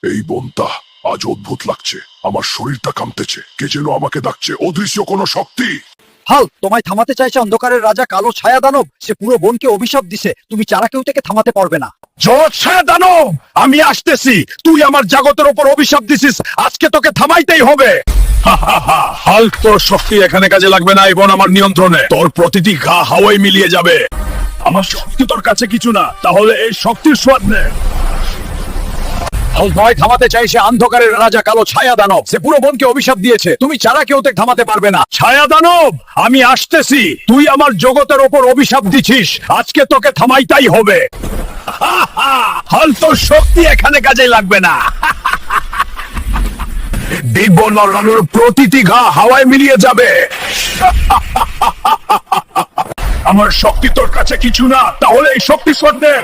এই বনটা আজ অদ্ভুত লাগছে। আমার শরীরটা কাঁপতেছে। কে যেন আমাকে ডাকছে। অদৃশ্য কোনো শক্তি। হাল, তোমায় থামাতে চাইছে অন্ধকারের রাজা কালো ছায়া দানব। সে পুরো বনকে অভিশাপ দিছে। তুমি ছাড়া কেউ থেকে থামাতে পারবে না। জগৎ ছায়া দানব, আমি আসতেছি। তুই আমার জগতের উপর অভিশাপ দিছিস, আজকে তোকে থামাইতেই হবে। হাল্ক, তোর শক্তি এখানে কাজে লাগবে না। এবং আমার নিয়ন্ত্রণে তোর প্রতিটি ঘা হাওয়ায় মিলিয়ে যাবে। আমার শক্তি তোর কাছে কিছু না, তাহলে এই শক্তির স্বাদ নে। হাল্ক ভয় থামাতে চাইছে অন্ধকারের রাজা কালো ছায়া দানব। সে পুরো বনকে অভিশাপ দিয়েছে। তুমি ছাড়া কেউ তোকে থামাতে পারবে না। ছায়া দানব, আমি আসতেছি। তুই আমার জগতের ওপর অভিশাপ দিছিস, আজকে তোকে থামাইতেই হবে। হাল, তোর শক্তি এখানে কাজে লাগবে না। দিব্য নরনানোর প্রতিটি ঘা হাওয়ায় মিলিয়ে যাবে। আমার শক্তি তোর কাছে কিছু না, তাহলে এই শক্তি শোধ নে।